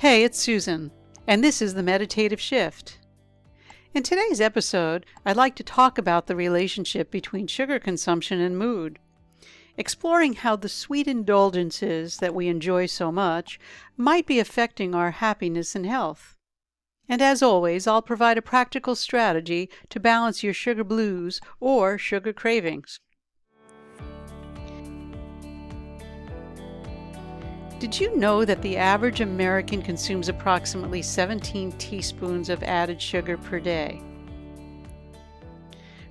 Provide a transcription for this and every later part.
Hey, it's Susan, and this is the Meditative Shift. In today's episode, I'd like to talk about the relationship between sugar consumption and mood, exploring how the sweet indulgences that we enjoy so much might be affecting our happiness and health. And as always, I'll provide a practical strategy to balance your sugar blues or sugar cravings. Did you know that the average American consumes approximately 17 teaspoons of added sugar per day?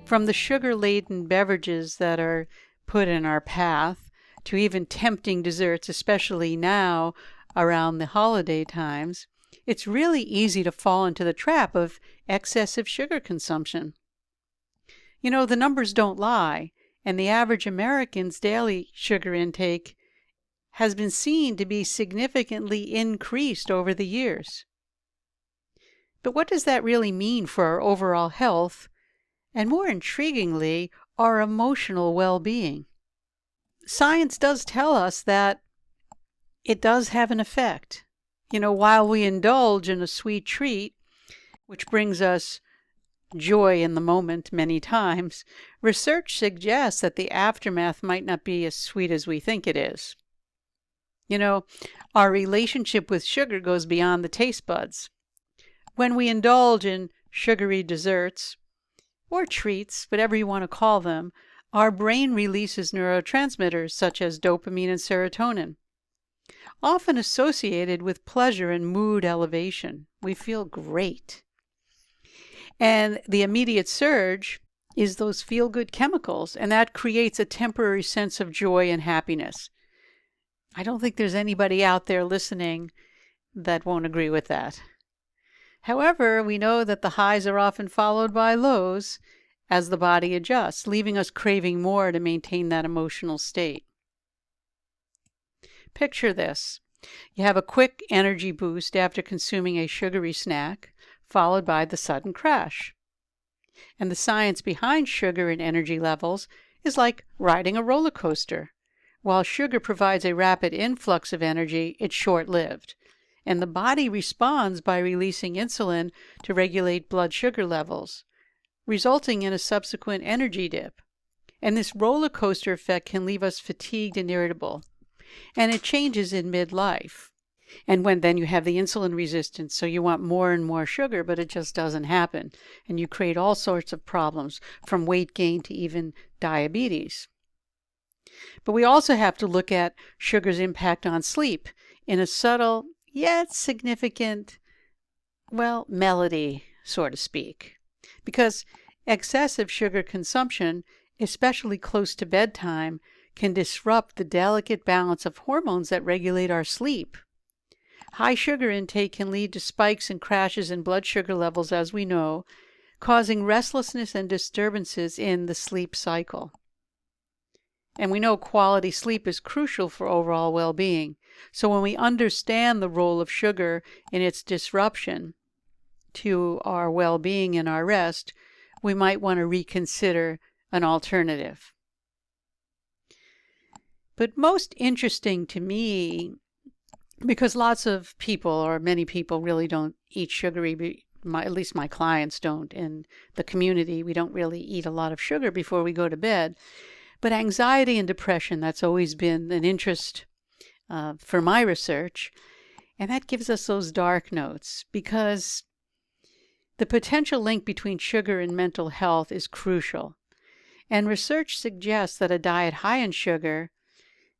From the sugar-laden beverages that are put in our path to even tempting desserts, especially now around the holiday times, it's really easy to fall into the trap of excessive sugar consumption. You know, the numbers don't lie, and the average American's daily sugar intake has been seen to be significantly increased over the years. But what does that really mean for our overall health, and more intriguingly, our emotional well-being? Science does tell us that it does have an effect. You know, while we indulge in a sweet treat, which brings us joy in the moment many times, research suggests that the aftermath might not be as sweet as we think it is. You know, our relationship with sugar goes beyond the taste buds. When we indulge in sugary desserts, or treats, whatever you want to call them, our brain releases neurotransmitters such as dopamine and serotonin, often associated with pleasure and mood elevation. We feel great. And the immediate surge is those feel-good chemicals, and that creates a temporary sense of joy and happiness. I don't think there's anybody out there listening that won't agree with that. However, we know that the highs are often followed by lows as the body adjusts, leaving us craving more to maintain that emotional state. Picture this. You have a quick energy boost after consuming a sugary snack, followed by the sudden crash. And the science behind sugar and energy levels is like riding a roller coaster. While sugar provides a rapid influx of energy, it's short-lived, and the body responds by releasing insulin to regulate blood sugar levels, resulting in a subsequent energy dip. And this roller coaster effect can leave us fatigued and irritable, and it changes in midlife. And then you have the insulin resistance, so you want more and more sugar, but it just doesn't happen, and you create all sorts of problems, from weight gain to even diabetes. But we also have to look at sugar's impact on sleep in a subtle yet significant, melody, so to speak. Because excessive sugar consumption, especially close to bedtime, can disrupt the delicate balance of hormones that regulate our sleep. High sugar intake can lead to spikes and crashes in blood sugar levels, as we know, causing restlessness and disturbances in the sleep cycle. And we know quality sleep is crucial for overall well-being. So when we understand the role of sugar in its disruption to our well-being and our rest, we might want to reconsider an alternative. But most interesting to me, because lots of people, or many people, really don't eat sugary, at least my clients don't. In the community, we don't really eat a lot of sugar before we go to bed. But anxiety and depression, that's always been an interest for my research. And that gives us those dark notes, because the potential link between sugar and mental health is crucial. And research suggests that a diet high in sugar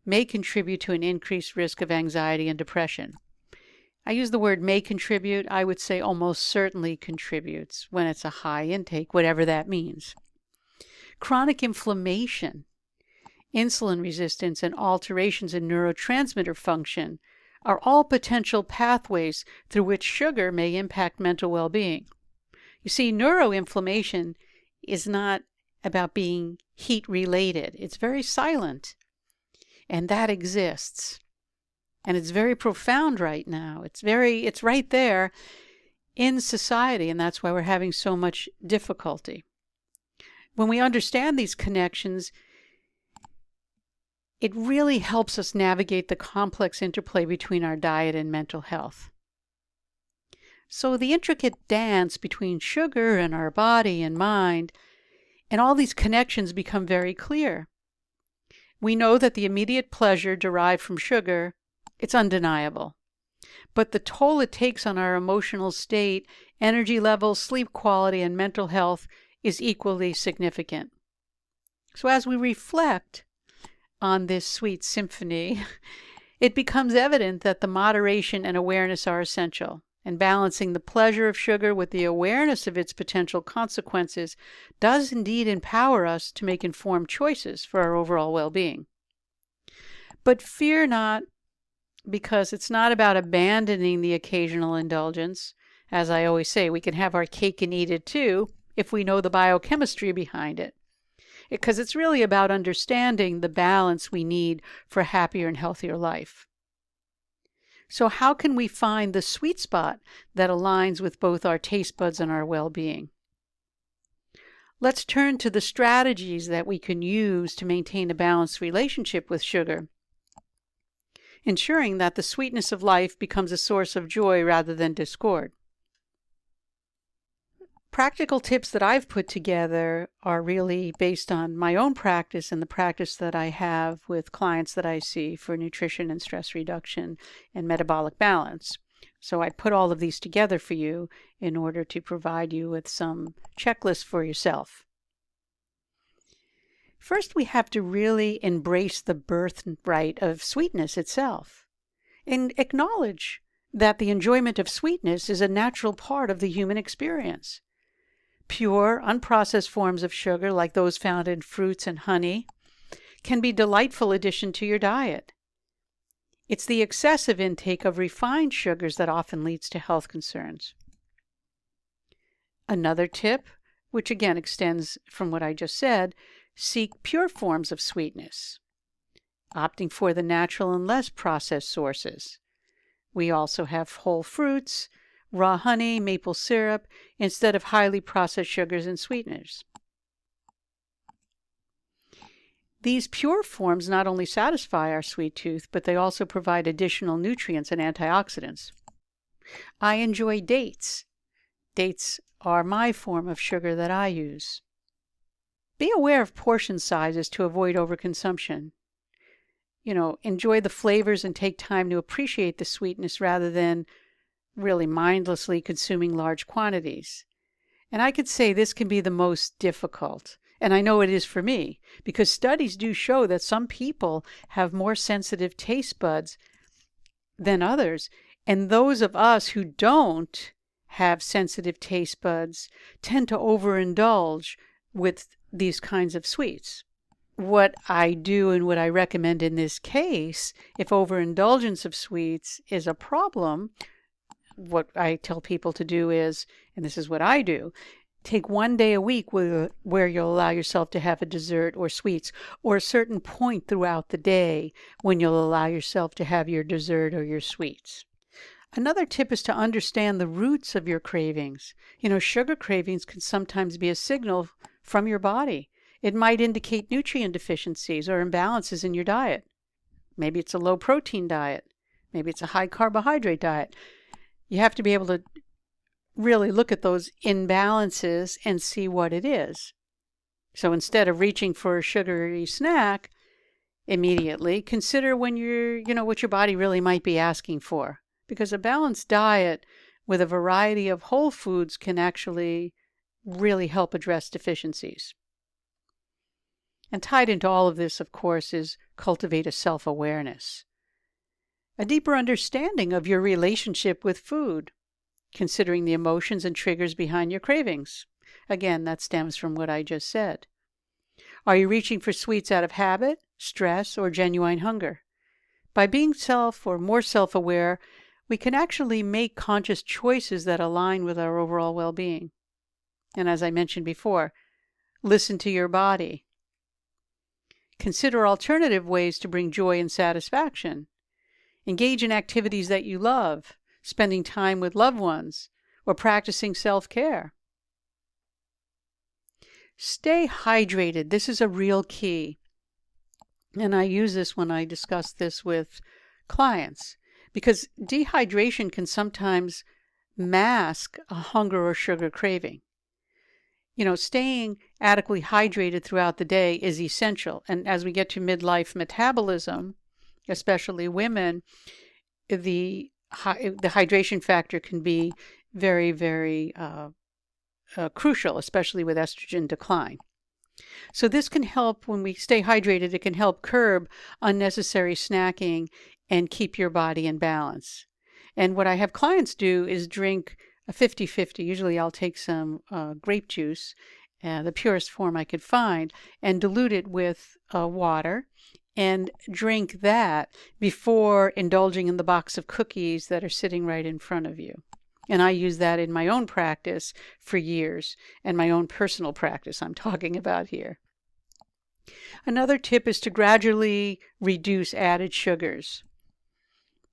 may contribute to an increased risk of anxiety and depression. I use the word may contribute. I would say almost certainly contributes when it's a high intake, whatever that means. Chronic inflammation, insulin resistance, and alterations in neurotransmitter function are all potential pathways through which sugar may impact mental well-being. You see, neuroinflammation is not about being heat-related. It's very silent, and that exists. And it's very profound right now. It's right there in society, and that's why we're having so much difficulty. When we understand these connections, it really helps us navigate the complex interplay between our diet and mental health. So the intricate dance between sugar and our body and mind, and all these connections become very clear. We know that the immediate pleasure derived from sugar, it's undeniable. But the toll it takes on our emotional state, energy levels, sleep quality, and mental health is equally significant. So as we reflect on this sweet symphony, it becomes evident that the moderation and awareness are essential, and balancing the pleasure of sugar with the awareness of its potential consequences does indeed empower us to make informed choices for our overall well-being. But fear not, because it's not about abandoning the occasional indulgence. As I always say, we can have our cake and eat it too if we know the biochemistry behind it. Because it's really about understanding the balance we need for a happier and healthier life. So how can we find the sweet spot that aligns with both our taste buds and our well-being? Let's turn to the strategies that we can use to maintain a balanced relationship with sugar, ensuring that the sweetness of life becomes a source of joy rather than discord. Practical tips that I've put together are really based on my own practice and the practice that I have with clients that I see for nutrition and stress reduction and metabolic balance. So I put all of these together for you in order to provide you with some checklists for yourself. First, we have to really embrace the birthright of sweetness itself and acknowledge that the enjoyment of sweetness is a natural part of the human experience. Pure, unprocessed forms of sugar, like those found in fruits and honey, can be a delightful addition to your diet. It's the excessive intake of refined sugars that often leads to health concerns. Another tip, which again extends from what I just said, seek pure forms of sweetness, opting for the natural and less processed sources. We also have whole fruits, raw honey, maple syrup, instead of highly processed sugars and sweeteners. These pure forms not only satisfy our sweet tooth, but they also provide additional nutrients and antioxidants. I enjoy dates. Dates are my form of sugar that I use. Be aware of portion sizes to avoid overconsumption. Enjoy the flavors and take time to appreciate the sweetness rather than really mindlessly consuming large quantities. And I could say this can be the most difficult. And I know it is for me, because studies do show that some people have more sensitive taste buds than others. And those of us who don't have sensitive taste buds tend to overindulge with these kinds of sweets. What I do and what I recommend in this case, if overindulgence of sweets is a problem, what I tell people to do is, and this is what I do, take one day a week where you'll allow yourself to have a dessert or sweets, or a certain point throughout the day when you'll allow yourself to have your dessert or your sweets. Another tip is to understand the roots of your cravings. Sugar cravings can sometimes be a signal from your body. It might indicate nutrient deficiencies or imbalances in your diet. Maybe it's a low protein diet. Maybe it's a high carbohydrate diet. You have to be able to really look at those imbalances and see what it is. So instead of reaching for a sugary snack immediately, consider when what your body really might be asking for. Because a balanced diet with a variety of whole foods can actually really help address deficiencies. And tied into all of this, of course, is cultivate a self-awareness. A deeper understanding of your relationship with food, considering the emotions and triggers behind your cravings. Again, that stems from what I just said. Are you reaching for sweets out of habit, stress, or genuine hunger? By being more self-aware, we can actually make conscious choices that align with our overall well-being. And as I mentioned before, listen to your body. Consider alternative ways to bring joy and satisfaction. Engage in activities that you love, spending time with loved ones, or practicing self-care. Stay hydrated. This is a real key. And I use this when I discuss this with clients, because dehydration can sometimes mask a hunger or sugar craving. Staying adequately hydrated throughout the day is essential. And as we get to midlife metabolism, especially women, the hydration factor can be very, very crucial, especially with estrogen decline. So this can help, when we stay hydrated, it can help curb unnecessary snacking and keep your body in balance. And what I have clients do is drink a 50-50. Usually I'll take some grape juice, the purest form I could find, and dilute it with water and drink that before indulging in the box of cookies that are sitting right in front of you. And I use that in my own practice for years, and my own personal practice I'm talking about here. Another tip is to gradually reduce added sugars.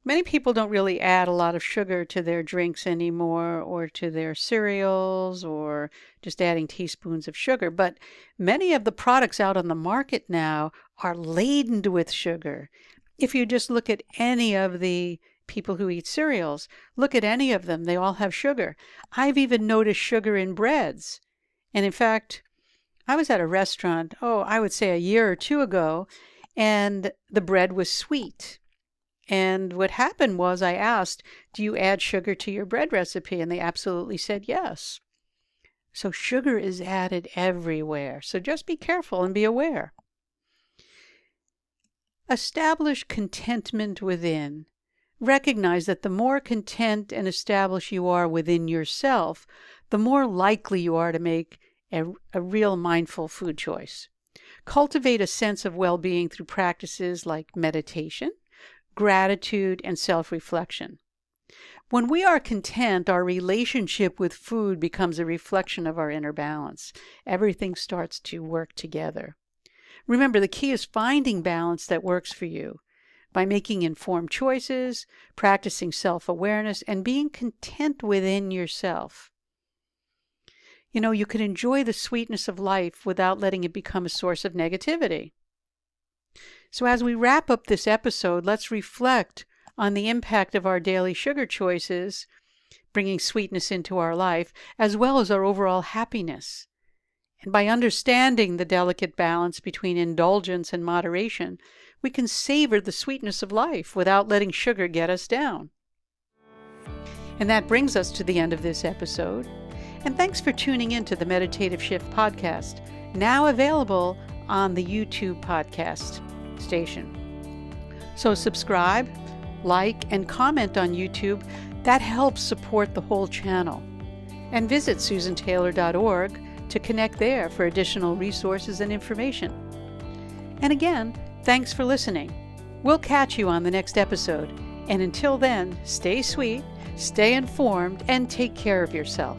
Many people don't really add a lot of sugar to their drinks anymore, or to their cereals, or just adding teaspoons of sugar. But many of the products out on the market now are laden with sugar. If you just look at any of the people who eat cereals, look at any of them, they all have sugar. I've even noticed sugar in breads. And in fact, I was at a restaurant, I would say a year or two ago, and the bread was sweet. And what happened was I asked, do you add sugar to your bread recipe? And they absolutely said yes. So sugar is added everywhere. So just be careful and be aware. Establish contentment within. Recognize that the more content and established you are within yourself, the more likely you are to make a real mindful food choice. Cultivate a sense of well-being through practices like meditation, gratitude, and self-reflection. When we are content, our relationship with food becomes a reflection of our inner balance. Everything starts to work together. Remember, the key is finding balance that works for you by making informed choices, practicing self-awareness, and being content within yourself. You can enjoy the sweetness of life without letting it become a source of negativity. So as we wrap up this episode, let's reflect on the impact of our daily sugar choices, bringing sweetness into our life, as well as our overall happiness. And by understanding the delicate balance between indulgence and moderation, we can savor the sweetness of life without letting sugar get us down. And that brings us to the end of this episode. And thanks for tuning in to the Meditative Shift podcast, now available on the YouTube podcast station. So subscribe, like, and comment on YouTube. That helps support the whole channel. And visit susantaylor.org to connect there for additional resources and information. And again, thanks for listening. We'll catch you on the next episode. And until then, stay sweet, stay informed, and take care of yourself.